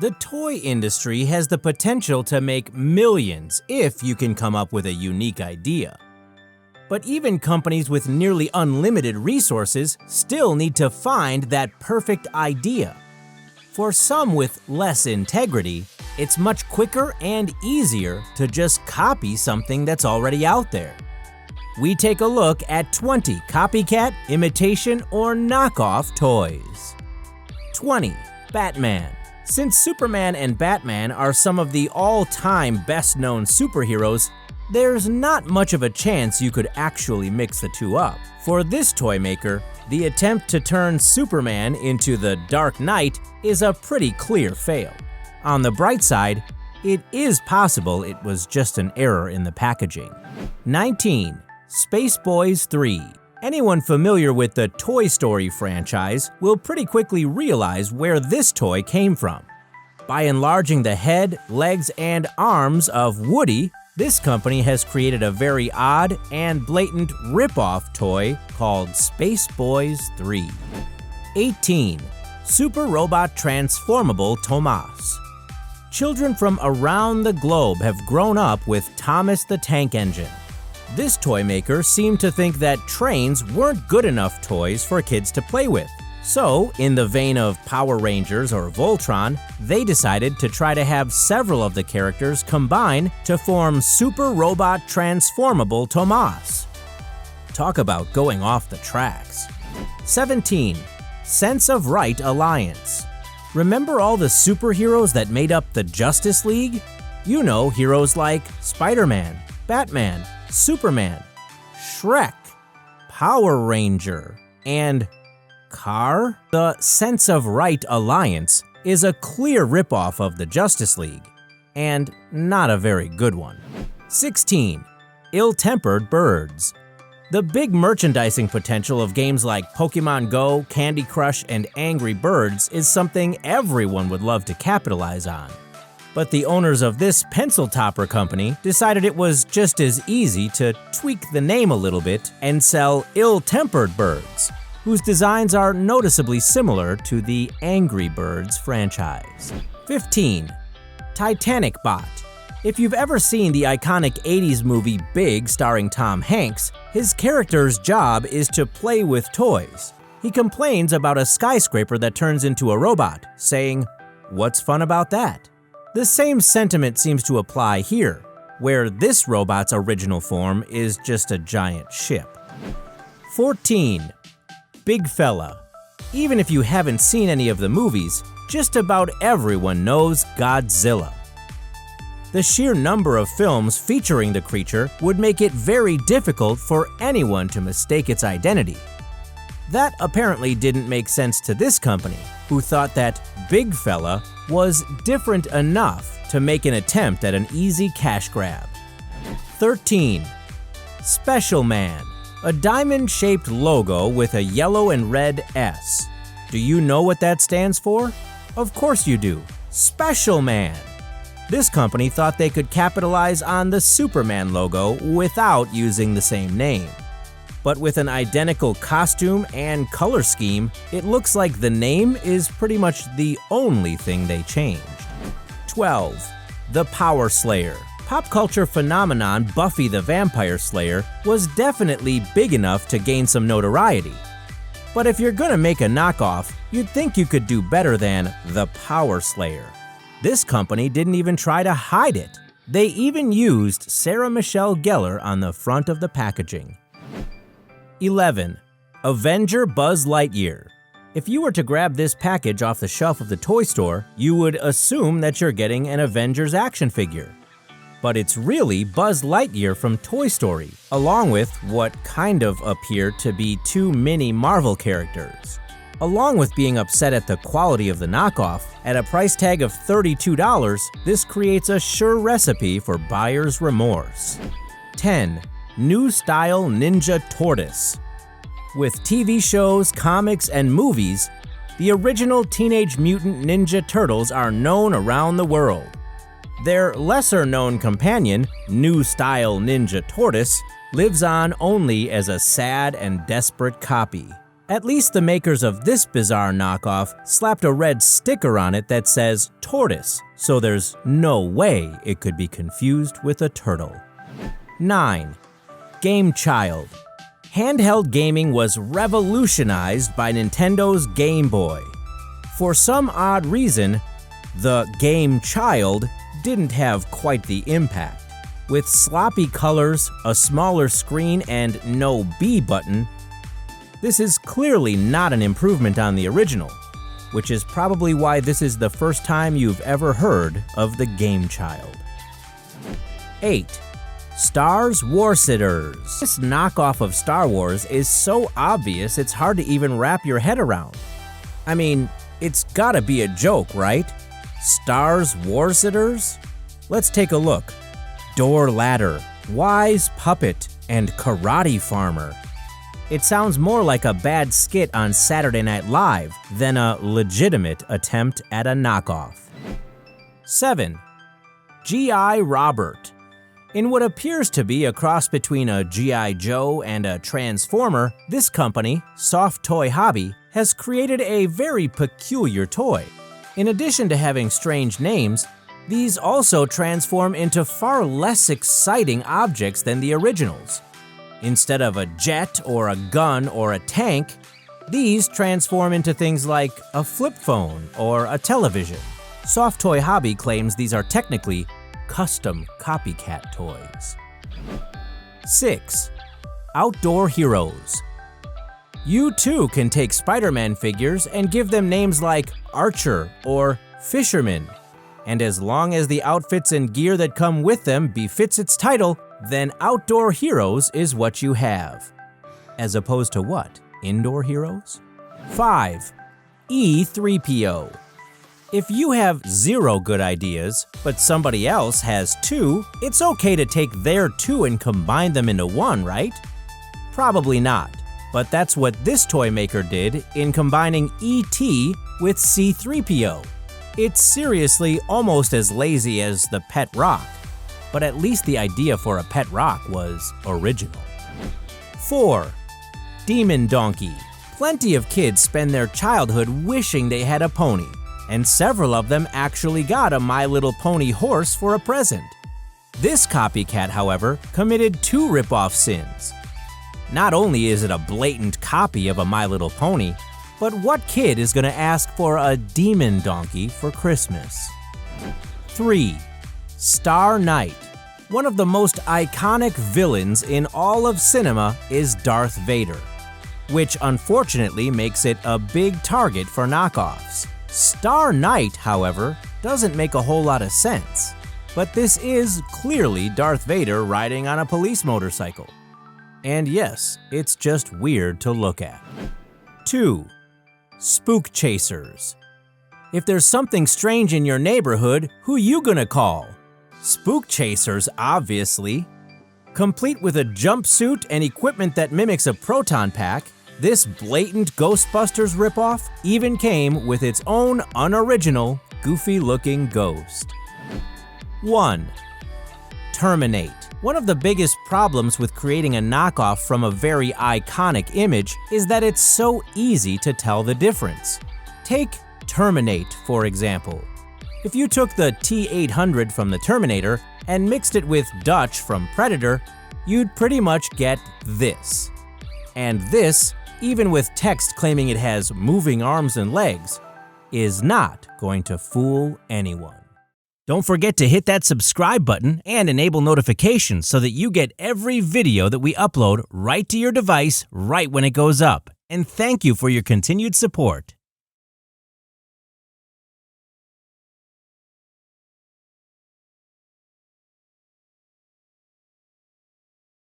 The toy industry has the potential to make millions if you can come up with a unique idea. But even companies with nearly unlimited resources still need to find that perfect idea. For some with less integrity, it's much quicker and easier to just copy something that's already out there. We take a look at 20 copycat, imitation, or knockoff toys. 20. Batman. Since Superman and Batman are some of the all-time best-known superheroes, there's not much of a chance you could actually mix the two up. For this toy maker, the attempt to turn Superman into the Dark Knight is a pretty clear fail. On the bright side, it is possible it was just an error in the packaging. 19. Space Boys 3. Anyone familiar with the Toy Story franchise will pretty quickly realize where this toy came from. By enlarging the head, legs, and arms of Woody, this company has created a very odd and blatant rip-off toy called Space Boys 3. 18. Super Robot Transformable Tomasz. Children from around the globe have grown up with Thomas the Tank Engine. This toy maker seemed to think that trains weren't good enough toys for kids to play with. So, in the vein of Power Rangers or Voltron, they decided to try to have several of the characters combine to form Super Robot Transformable Tomasz. Talk about going off the tracks. 17. Sense of Right Alliance. Remember all the superheroes that made up the Justice League? You know, heroes like Spider-Man, Batman, Superman, Shrek, Power Ranger, and Car? The Sense of Right Alliance is a clear ripoff of the Justice League, and not a very good one. 16. Illtempered Birds. The big merchandising potential of games like Pokemon Go, Candy Crush, and Angry Birds is something everyone would love to capitalize on. But the owners of this pencil topper company decided it was just as easy to tweak the name a little bit and sell Ill-Tempered Birds, whose designs are noticeably similar to the Angry Birds franchise. 15. Titanic Bot. If you've ever seen the iconic 80s movie Big starring Tom Hanks, his character's job is to play with toys. He complains about a skyscraper that turns into a robot, saying, "What's fun about that?" The same sentiment seems to apply here, where this robot's original form is just a giant ship. 14. Big Fella. Even if you haven't seen any of the movies, just about everyone knows Godzilla. The sheer number of films featuring the creature would make it very difficult for anyone to mistake its identity. That apparently didn't make sense to this company, who thought that Big Fella was different enough to make an attempt at an easy cash grab. 13. Special Man. A diamond-shaped logo with a yellow and red S. Do you know what that stands for? Of course you do. Special Man. This company thought they could capitalize on the Superman logo without using the same name. But with an identical costume and color scheme, it looks like the name is pretty much the only thing they changed. 12. The Power Slayer. Pop culture phenomenon Buffy the Vampire Slayer was definitely big enough to gain some notoriety. But if you're gonna make a knockoff, you'd think you could do better than the Power Slayer. This company didn't even try to hide it. They even used Sarah Michelle Gellar on the front of the packaging. 11. Avenger Buzz Lightyear. If you were to grab this package off the shelf of the toy store, you would assume that you're getting an Avengers action figure. But it's really Buzz Lightyear from Toy Story, along with what kind of appear to be two mini Marvel characters. Along with being upset at the quality of the knockoff, at a price tag of $32, this creates a sure recipe for buyer's remorse. 10. New Style Ninja Tortoise. With TV shows, comics, and movies, the original Teenage Mutant Ninja Turtles are known around the world. Their lesser-known companion, New Style Ninja Tortoise, lives on only as a sad and desperate copy. At least the makers of this bizarre knockoff slapped a red sticker on it that says Tortoise, so there's no way it could be confused with a turtle. 9. Game Child. Handheld gaming was revolutionized by Nintendo's Game Boy. For some odd reason, the Game Child didn't have quite the impact. With sloppy colors, a smaller screen, and no B button, this is clearly not an improvement on the original, which is probably why this is the first time you've ever heard of the Game Child. 8. Stars Warsitters. This knockoff of Star Wars is so obvious it's hard to even wrap your head around. I mean, it's gotta be a joke, right? Stars Warsitters? Let's take a look. Door Ladder, Wise Puppet, and Karate Farmer. It sounds more like a bad skit on Saturday Night Live than a legitimate attempt at a knockoff. 7. G.I. Robert. In what appears to be a cross between a G.I. Joe and a Transformer, this company, Soft Toy Hobby, has created a very peculiar toy. In addition to having strange names, these also transform into far less exciting objects than the originals. Instead of a jet or a gun or a tank, these transform into things like a flip phone or a television. Soft Toy Hobby claims these are technically custom copycat toys. 6. Outdoor Heroes. You too can take Spider-Man figures and give them names like Archer or Fisherman, and as long as the outfits and gear that come with them befits its title, then Outdoor Heroes is what you have. As opposed to what? Indoor Heroes? 5. E3PO. If you have 0 good ideas, but somebody else has 2, it's okay to take their 2 and combine them into 1, right? Probably not, but that's what this toy maker did in combining E.T. with C3PO. It's seriously almost as lazy as the Pet Rock, but at least the idea for a Pet Rock was original. 4. Demon Donkey. Plenty of kids spend their childhood wishing they had a pony, and several of them actually got a My Little Pony horse for a present. This copycat, however, committed 2 rip-off sins. Not only is it a blatant copy of a My Little Pony, but what kid is gonna ask for a demon donkey for Christmas? 3. Star Knight. One of the most iconic villains in all of cinema is Darth Vader, which unfortunately makes it a big target for knockoffs. Star Knight, however, doesn't make a whole lot of sense, but this is clearly Darth Vader riding on a police motorcycle. And yes, it's just weird to look at. 2. Spook Chasers. If there's something strange in your neighborhood, who you gonna call? Spook Chasers, obviously. Complete with a jumpsuit and equipment that mimics a proton pack, this blatant Ghostbusters ripoff even came with its own unoriginal, goofy-looking ghost. 1. Terminate. One of the biggest problems with creating a knockoff from a very iconic image is that it's so easy to tell the difference. Take Terminate, for example. If you took the T-800 from the Terminator and mixed it with Dutch from Predator, you'd pretty much get this. And this, even with text claiming it has moving arms and legs, is not going to fool anyone. Don't forget to hit that subscribe button and enable notifications so that you get every video that we upload right to your device right when it goes up. And thank you for your continued support.